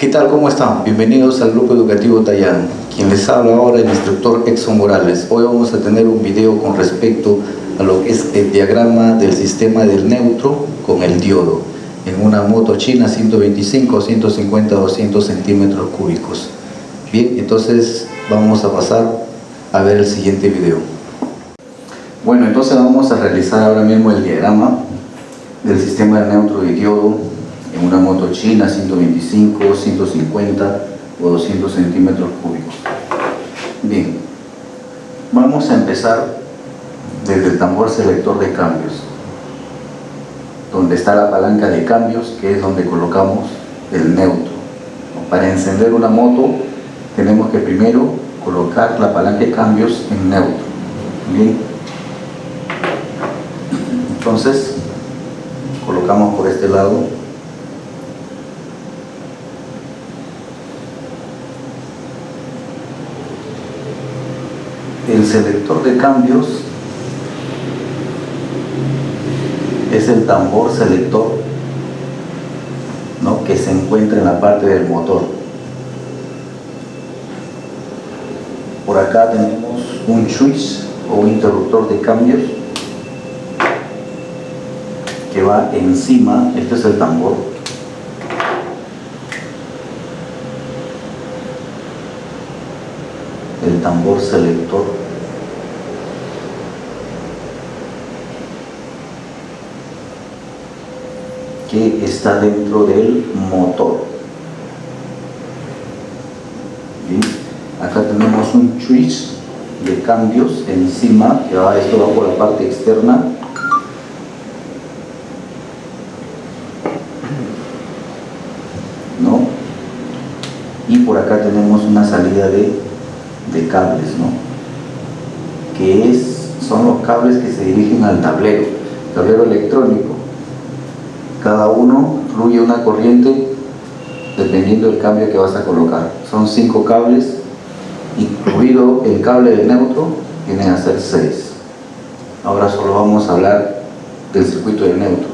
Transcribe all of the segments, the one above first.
¿Qué tal? ¿Cómo están? Bienvenidos al Grupo Educativo Tayán. Quien les habla ahora es el instructor Exxon Morales. Hoy vamos a tener un video con respecto a lo que es el diagrama del sistema del neutro con el diodo en una moto china 125, 150, 200 centímetros cúbicos. Bien, entonces vamos a pasar a ver el siguiente video. Bueno, entonces vamos a realizar ahora mismo el diagrama del sistema del neutro y diodo en una moto china 125, 150 o 200 centímetros cúbicos. Bien, vamos a empezar desde el tambor selector de cambios, donde está la palanca de cambios, que es donde colocamos el neutro. Para encender una moto tenemos que primero colocar la palanca de cambios en neutro. Bien, entonces colocamos por este lado. El selector de cambios es el tambor selector, ¿no?, que se encuentra en la parte del motor. Por acá tenemos un switch o un interruptor de cambios que va encima. Este es el tambor. El tambor selector. Que está dentro del motor. Bien. Acá tenemos un switch de cambios encima, que va, esto va por la parte externa. ¿No? Y por acá tenemos una salida de cables, ¿no?, que son los cables que se dirigen al tablero electrónico. Cada uno fluye una corriente dependiendo del cambio que vas a colocar. Son 5 cables, incluido el cable de neutro, vienen a ser 6. Ahora solo vamos a hablar del circuito de neutro.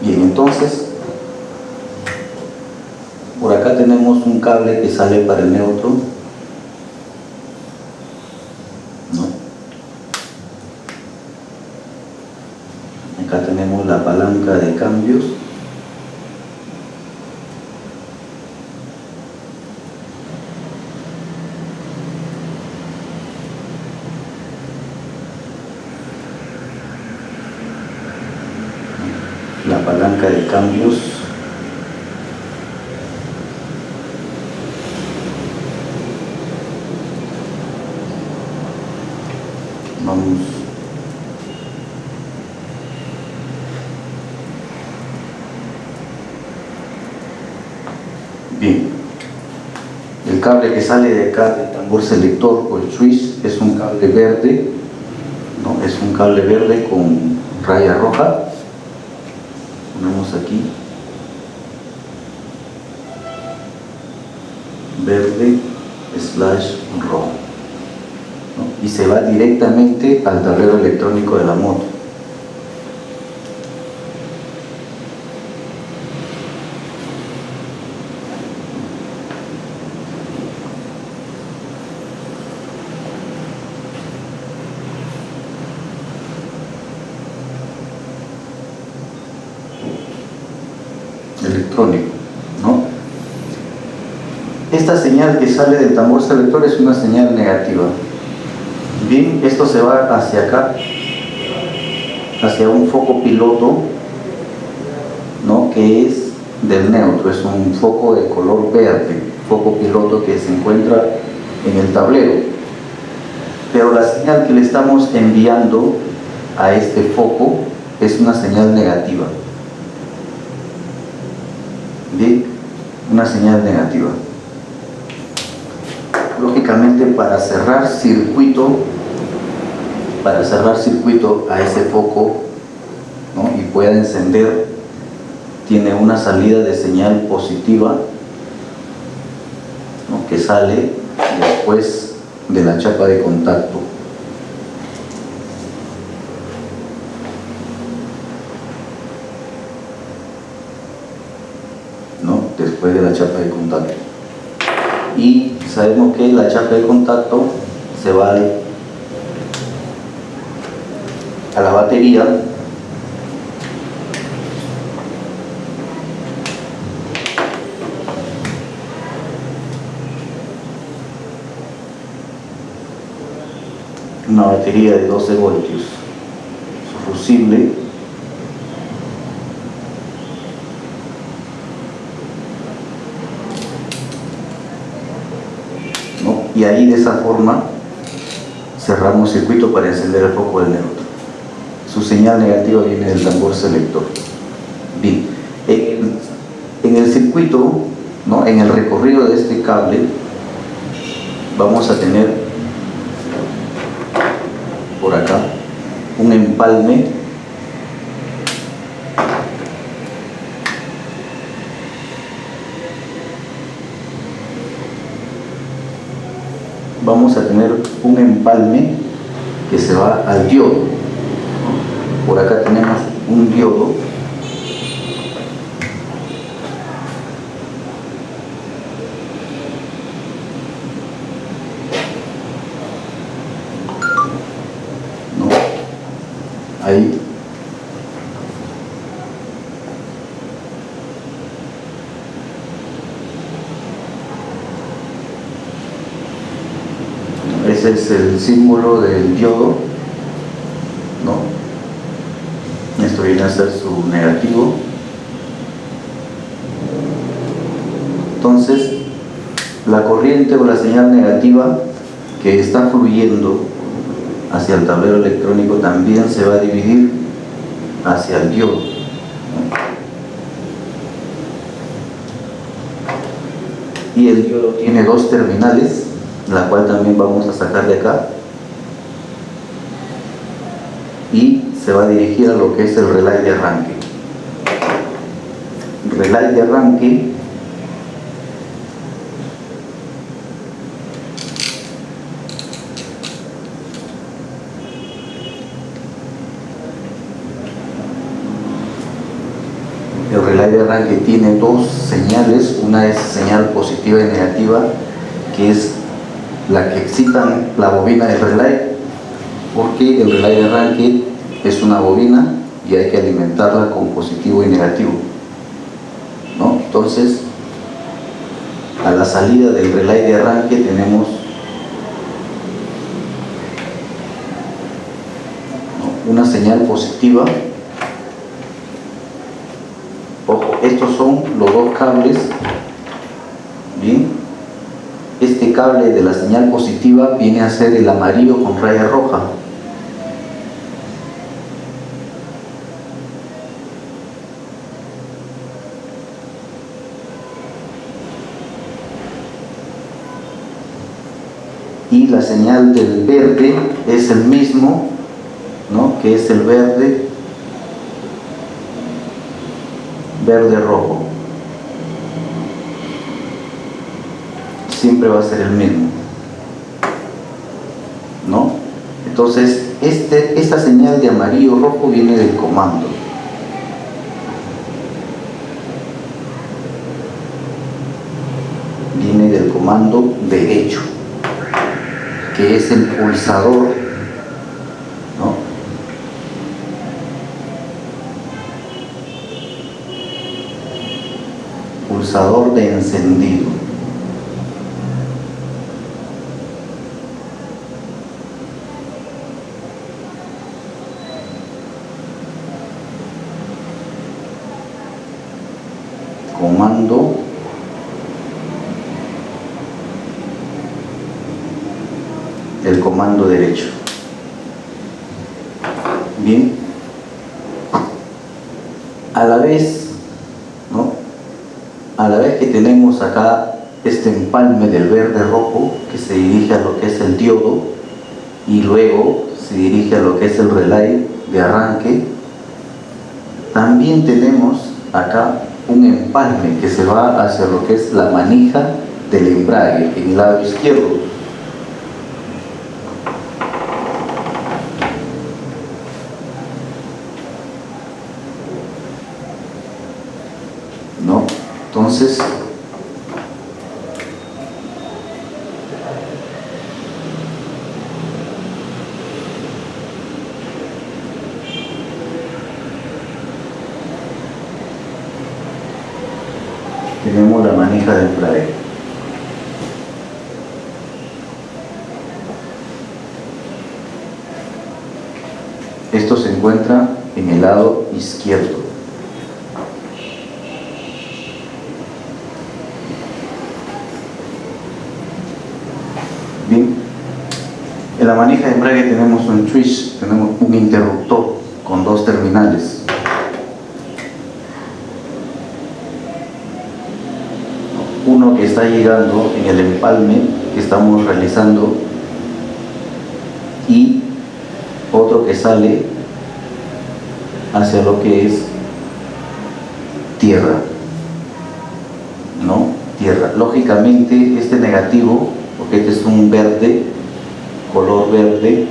Bien, entonces por acá tenemos un cable que sale para el neutro, ¿no? Acá tenemos la palanca de cambios. La palanca de cambios. Vamos. Bien. El cable que sale de acá del tambor selector o el switch es un cable verde, ¿no? Es un cable verde con raya roja. Ponemos aquí verde / rojo, ¿no? Y se va directamente al tablero electrónico de la moto. Electrónico, ¿no? Esta señal que sale del tambor selector es una señal negativa. Bien, esto se va hacia acá, hacia un foco piloto, ¿no?, que es del neutro. Es un foco de color verde, foco piloto que se encuentra en el tablero. Pero la señal que le estamos enviando a este foco es una señal negativa. Bien, una señal negativa. Lógicamente, para cerrar circuito a ese foco, ¿no?, y pueda encender, tiene una salida de señal positiva, ¿no?, que sale después de la chapa de contacto. la chapa de contacto. Y sabemos que la chapa de contacto se va a la batería, una batería de 12 voltios, su fusible, ¿no? Y ahí de esa forma cerramos circuito para encender el foco del neutro. Su señal negativa viene del tambor selector. Bien, en el circuito, ¿no? En el recorrido de este cable vamos a tener por acá un empalme que se va al diodo. Por acá tenemos un diodo ahí. Ese es el símbolo del diodo, ¿no? Esto viene a ser su negativo. Entonces, la corriente o la señal negativa que está fluyendo hacia el tablero electrónico también se va a dividir hacia el diodo. Y el diodo tiene dos terminales, la cual también vamos a sacar de acá, y se va a dirigir a lo que es el relay de arranque. Relay de arranque tiene dos señales, una es señal positiva y negativa, que es la que excitan la bobina del relay, porque el relay de arranque es una bobina y hay que alimentarla con positivo y negativo, ¿no? Entonces, a la salida del relay de arranque tenemos, ¿no?, una señal positiva. Ojo, estos son los dos cables. Bien, este cable de la señal positiva viene a ser el amarillo con raya roja. Y la señal del verde es el mismo, ¿no?, que es el verde rojo. Siempre va a ser el mismo, ¿no? Entonces, esta señal de amarillo rojo viene del comando. Viene del comando derecho, que es el pulsador, ¿no?, pulsador de encendido. Comando el comando derecho. Bien, a la vez, ¿no?, a la vez que tenemos acá este empalme del verde rojo que se dirige a lo que es el diodo y luego se dirige a lo que es el relay de arranque, también tenemos acá un empalme que se va hacia lo que es la manija del embrague en el lado izquierdo. ¿No? Entonces, ¿no?, la manija de embrague. Esto se encuentra en el lado izquierdo. Bien, en la manija de embrague tenemos un switch, tenemos un interruptor con dos terminales. Uno que está llegando en el empalme que estamos realizando y otro que sale hacia lo que es tierra, ¿no? Tierra. Lógicamente este negativo, porque este es un verde, color verde,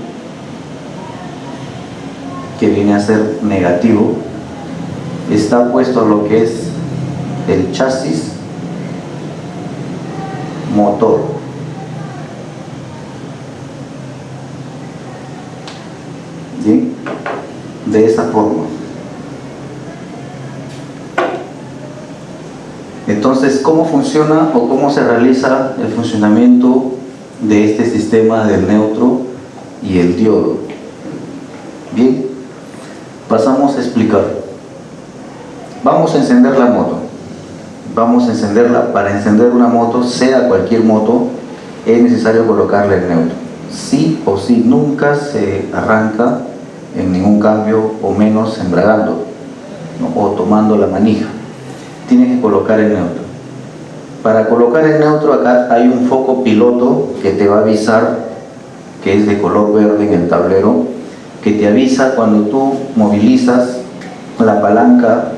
que viene a ser negativo, está puesto a lo que es el chasis motor. ¿Sí? De esa forma. Entonces, ¿cómo funciona o cómo se realiza el funcionamiento de este sistema del neutro y el diodo? Bien, pasamos a explicar. Vamos a encender la moto. Vamos a encenderla. Para encender una moto, sea cualquier moto, es necesario colocarle el neutro. Sí o sí, nunca se arranca en ningún cambio, o menos embragando, ¿no?, o tomando la manija. Tienes que colocar el neutro. Para colocar el neutro, acá hay un foco piloto que te va a avisar, que es de color verde en el tablero, que te avisa cuando tú movilizas la palanca,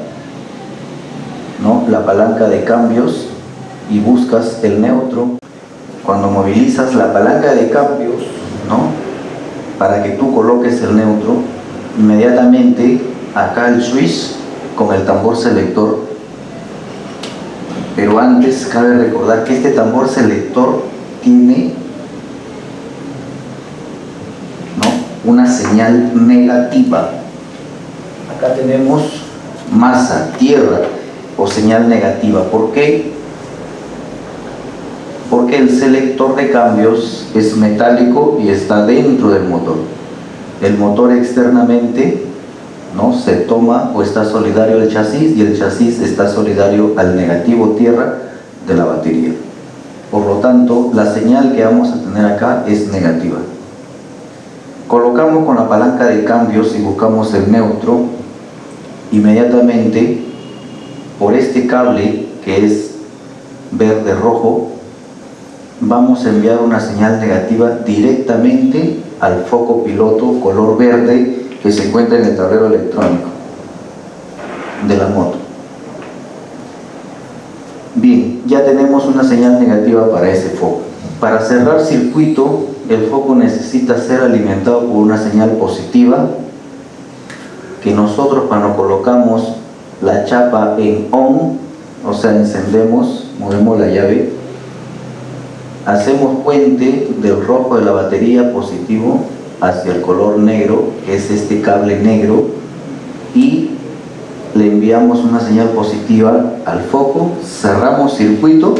¿no?, la palanca de cambios, y buscas el neutro. Cuando movilizas la palanca de cambios, ¿no?, para que tú coloques el neutro, inmediatamente acá el switch con el tambor selector. Pero antes cabe recordar que este tambor selector tiene, ¿no?, una señal negativa. Acá tenemos masa, tierra, o señal negativa. ¿Por qué? Porque el selector de cambios es metálico y está dentro del motor. El motor externamente, ¿no?, se toma o está solidario al chasis, y el chasis está solidario al negativo tierra de la batería. Por lo tanto, la señal que vamos a tener acá es negativa. Colocamos con la palanca de cambios y buscamos el neutro. Inmediatamente, por este cable que es verde-rojo, vamos a enviar una señal negativa directamente al foco piloto color verde que se encuentra en el tablero electrónico de la moto. Bien, ya tenemos una señal negativa para ese foco. Para cerrar circuito, el foco necesita ser alimentado por una señal positiva, que nosotros, cuando colocamos la chapa en on, o sea, encendemos, movemos la llave, hacemos puente del rojo de la batería positivo hacia el color negro, que es este cable negro, y le enviamos una señal positiva al foco, cerramos circuito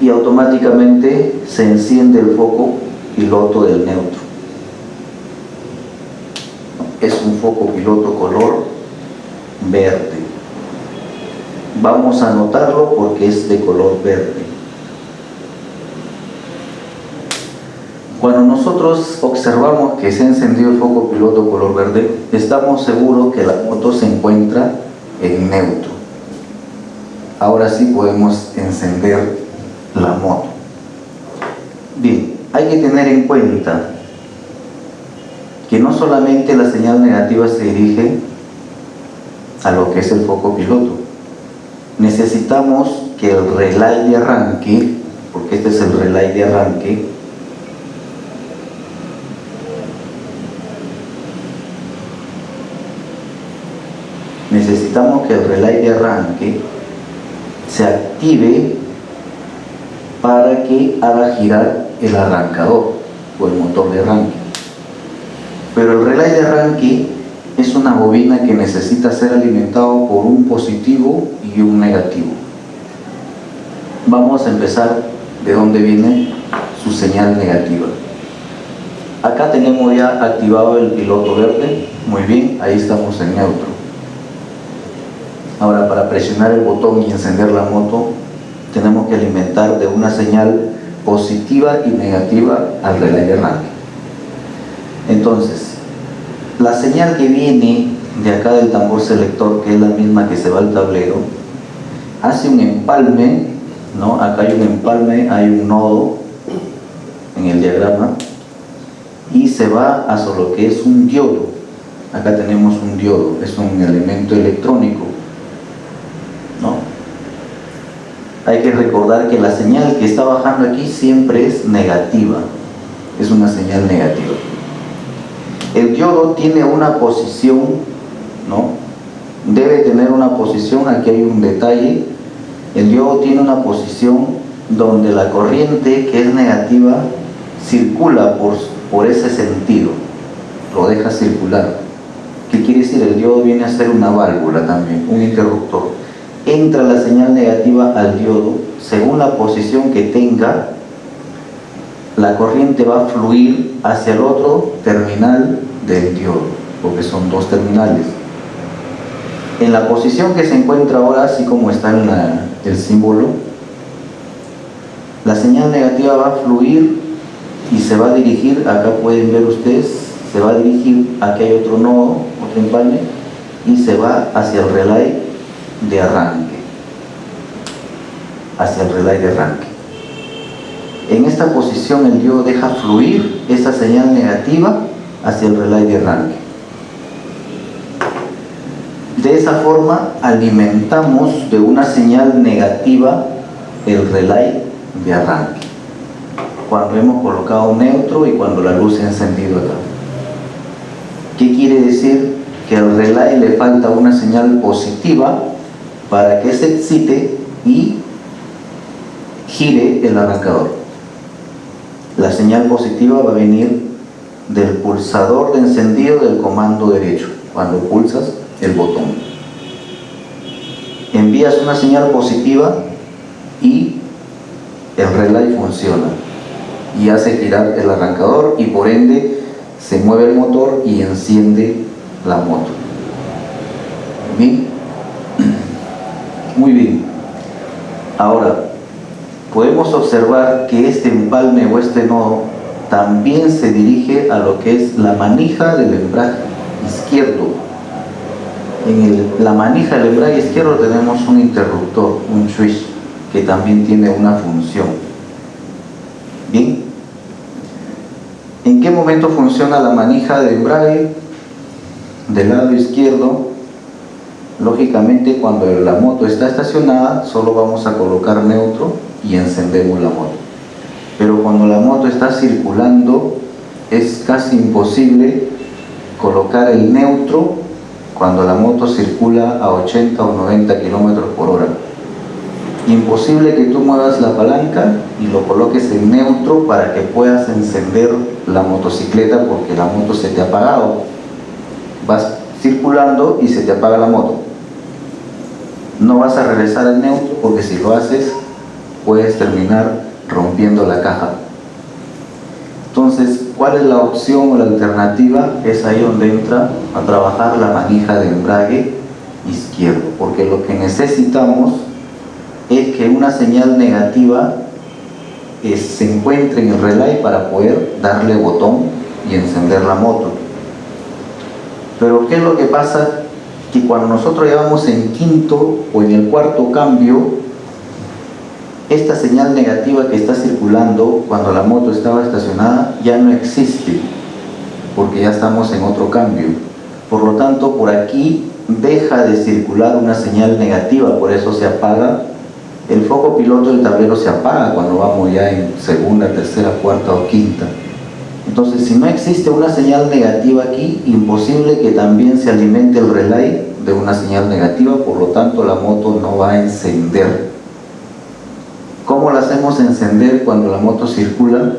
y automáticamente se enciende el foco piloto del neutro. Es un foco piloto color verde. Vamos a anotarlo porque es de color verde. Cuando nosotros observamos que se ha encendido el foco piloto color verde, estamos seguros que la moto se encuentra en neutro. Ahora sí podemos encender la moto. Bien, hay que tener en cuenta que no solamente la señal negativa se dirige a lo que es el foco piloto. Necesitamos que el relay de arranque, porque este es el relay de arranque, se active para que haga girar el arrancador o el motor de arranque. Pero el relay de arranque es una bobina que necesita ser alimentado por un positivo y un negativo. Vamos a empezar de dónde viene su señal negativa. Acá tenemos ya activado el piloto verde, muy bien, ahí estamos en neutro. Ahora, para presionar el botón y encender la moto, tenemos que alimentar de una señal positiva y negativa al relay de arranque. Entonces, la señal que viene de acá del tambor selector, que es la misma que se va al tablero, hace un empalme, ¿no? Acá hay un empalme, hay un nodo en el diagrama, y se va hacia lo que es un diodo. Acá tenemos un diodo, es un elemento electrónico, ¿no? Hay que recordar que la señal que está bajando aquí siempre es negativa, es una señal negativa. El diodo tiene una posición, ¿no? Debe tener una posición, aquí hay un detalle. El diodo tiene una posición donde la corriente que es negativa circula por ese sentido, lo deja circular. ¿Qué quiere decir? El diodo viene a ser una válvula también, un interruptor. Entra la señal negativa al diodo, según la posición que tenga, la corriente va a fluir hacia el otro terminal del diodo, porque son dos terminales. En la posición que se encuentra ahora, así como está en el símbolo, la señal negativa va a fluir y se va a dirigir, acá pueden ver ustedes, se va a dirigir, aquí hay otro nodo, otro empalme, y se va hacia el relay de arranque, hacia el relay de arranque. En esta posición el diodo deja fluir esa señal negativa hacia el relay de arranque. De esa forma alimentamos de una señal negativa el relay de arranque, cuando hemos colocado neutro y cuando la luz se ha encendido acá. ¿Qué quiere decir? Que al relay le falta una señal positiva para que se excite y gire el arrancador. La señal positiva va a venir del pulsador de encendido del comando derecho, cuando pulsas el botón. Envías una señal positiva y el relay funciona y hace girar el arrancador y por ende se mueve el motor y enciende la moto. ¿Bien? Muy bien. Ahora, podemos observar que este empalme o este nodo también se dirige a lo que es la manija del embrague izquierdo. En la manija del embrague izquierdo tenemos un interruptor, un switch, que también tiene una función. Bien. ¿En qué momento funciona la manija de embrague? Del lado izquierdo, lógicamente cuando la moto está estacionada, solo vamos a colocar neutro y encendemos la moto. Pero cuando la moto está circulando, es casi imposible colocar el neutro cuando la moto circula a 80 o 90 kilómetros por hora. Imposible que tú muevas la palanca y lo coloques en neutro para que puedas encender la motocicleta, porque la moto se te ha apagado. Vas circulando y se te apaga la moto. No vas a regresar al neutro, porque si lo haces puedes terminar rompiendo la caja. Entonces, ¿cuál es la opción o la alternativa? Es ahí donde entra a trabajar la manija de embrague izquierdo, porque lo que necesitamos es que una señal negativa se encuentre en el relay para poder darle botón y encender la moto. Pero ¿qué es lo que pasa? Que cuando nosotros ya vamos en quinto o en el cuarto cambio, esta señal negativa que está circulando cuando la moto estaba estacionada ya no existe, porque ya estamos en otro cambio. Por lo tanto, por aquí deja de circular una señal negativa, por eso se apaga. El foco piloto del tablero se apaga cuando vamos ya en segunda, tercera, cuarta o quinta. Entonces, si no existe una señal negativa aquí, imposible que también se alimente el relay de una señal negativa, por lo tanto la moto no va a encender. ¿Cómo la hacemos encender cuando la moto circula?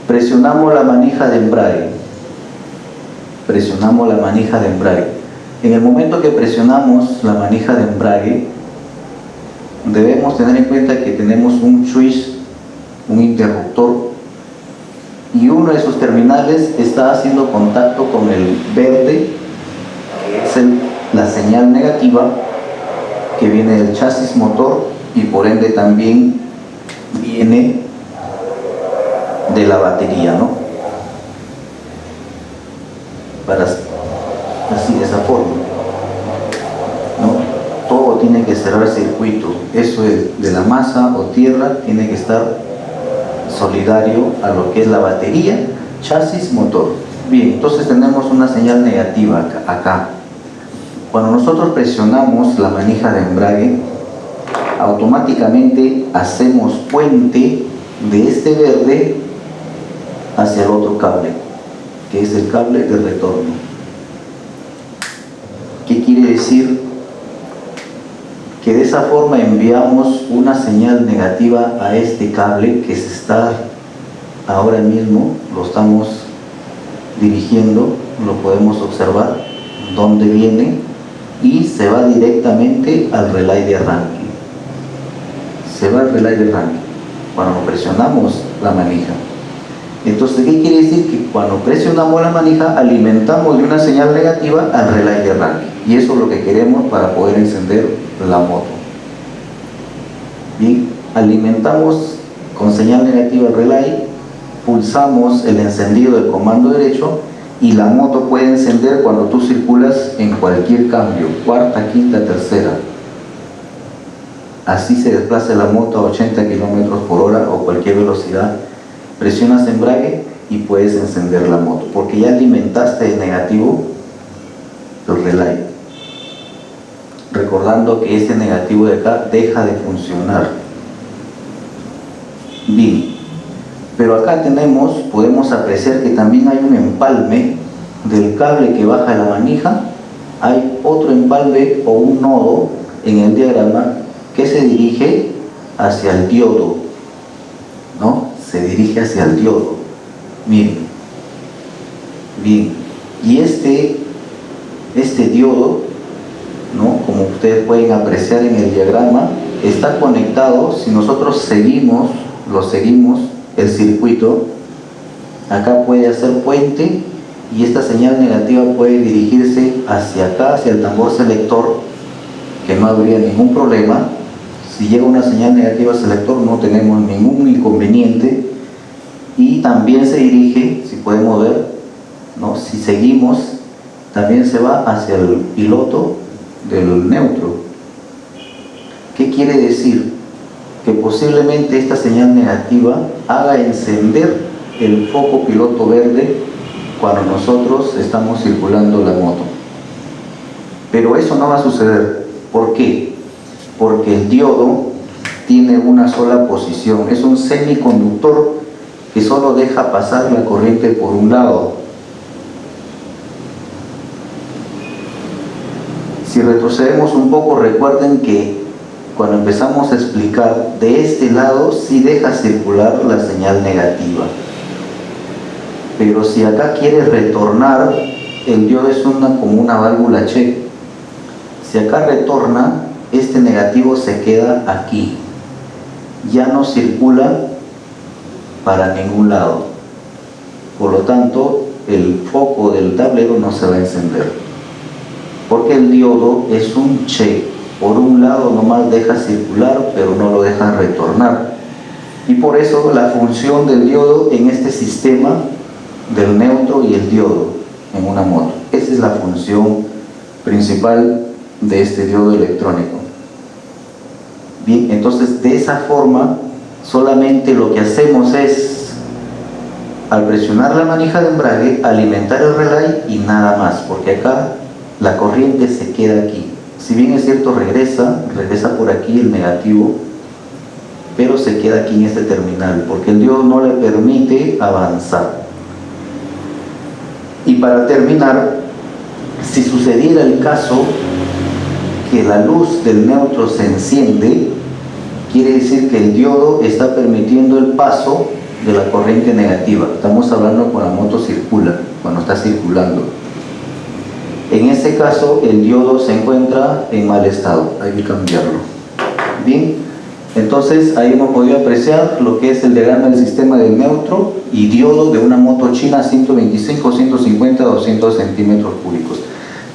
Presionamos la manija de embrague. Presionamos la manija de embrague. En el momento que presionamos la manija de embrague, debemos tener en cuenta que tenemos un switch, un interruptor, y uno de sus terminales está haciendo contacto con el verde, que es la señal negativa que viene del chasis motor y por ende también viene de la batería, ¿no? Así, de esa forma, ¿no? Todo tiene que cerrar circuito. Eso es de la masa o tierra, tiene que estar solidario a lo que es la batería, chasis, motor. Bien, entonces tenemos una señal negativa acá. Cuando nosotros presionamos la manija de embrague, automáticamente hacemos puente de este verde hacia el otro cable, que es el cable de retorno. ¿Qué quiere decir? Que de esa forma enviamos una señal negativa a este cable que se está ahora mismo, lo estamos dirigiendo, lo podemos observar dónde viene, y se va directamente al relay de arranque. Se va al relay de arranque cuando presionamos la manija. Entonces, ¿qué quiere decir? Que cuando presionamos la manija alimentamos de una señal negativa al relay de arranque, y eso es lo que queremos para poder encender la moto. Bien, alimentamos con señal negativa el relay, pulsamos el encendido del comando derecho y la moto puede encender cuando tú circulas en cualquier cambio, cuarta, quinta, tercera. Así se desplaza la moto a 80 kilómetros por hora o cualquier velocidad. Presionas embrague y puedes encender la moto, porque ya alimentaste el negativo del relay. Recordando que ese negativo de acá deja de funcionar. Bien, pero acá podemos apreciar que también hay un empalme del cable que baja de la manija. Hay otro empalme o un nodo en el diagrama que se dirige hacia el diodo, ¿no? Se dirige hacia el diodo. Bien, y este diodo, ¿no? Como ustedes pueden apreciar en el diagrama, está conectado. Si nosotros seguimos el circuito, acá puede hacer puente y esta señal negativa puede dirigirse hacia acá, hacia el tambor selector, que no habría ningún problema. Si llega una señal negativa al selector no tenemos ningún inconveniente, y también se dirige, si podemos ver, ¿no? Si seguimos, también se va hacia el piloto del neutro. ¿Qué quiere decir? Que posiblemente esta señal negativa haga encender el foco piloto verde cuando nosotros estamos circulando la moto. Pero eso no va a suceder. ¿Por qué? Porque el diodo tiene una sola posición. Es un semiconductor que solo deja pasar la corriente por un lado. Si retrocedemos un poco, recuerden que cuando empezamos a explicar, de este lado sí deja circular la señal negativa. Pero si acá quiere retornar, el diodo es como una válvula check. Si acá retorna, este negativo se queda aquí. Ya no circula para ningún lado. Por lo tanto, el foco del tablero no se va a encender, porque el diodo es un check. Por un lado nomás deja circular, pero no lo deja retornar. Y por eso la función del diodo en este sistema del neutro y el diodo en una moto. Esa es la función principal de este diodo electrónico. Bien, entonces de esa forma solamente lo que hacemos es, al presionar la manija de embrague, alimentar el relay y nada más, porque acá la corriente se queda aquí. Si bien es cierto, regresa por aquí el negativo, pero se queda aquí en este terminal, porque el diodo no le permite avanzar. Y para terminar, si sucediera el caso que la luz del neutro se enciende, quiere decir que el diodo está permitiendo el paso de la corriente negativa. Estamos hablando cuando la moto circula, cuando está circulando. En este caso, el diodo se encuentra en mal estado, hay que cambiarlo. Bien, entonces ahí hemos podido apreciar lo que es el diagrama del sistema del neutro y diodo de una moto china 125, 150, 200 centímetros cúbicos.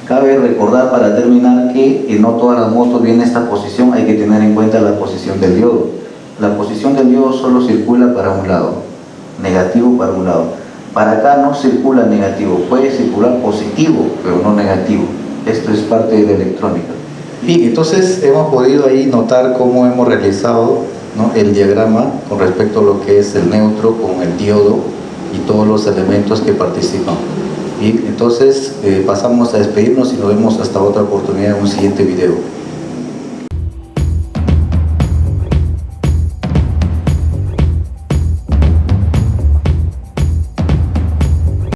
Cabe recordar para terminar que no todas las motos vienen en esta posición, hay que tener en cuenta la posición del diodo. La posición del diodo solo circula para un lado, negativo para un lado. Para acá no circula negativo, puede circular positivo, pero no negativo. Esto es parte de la electrónica. Bien, entonces hemos podido ahí notar cómo hemos realizado, ¿no?, el diagrama con respecto a lo que es el neutro con el diodo y todos los elementos que participan. Bien, entonces pasamos a despedirnos y nos vemos hasta otra oportunidad en un siguiente video.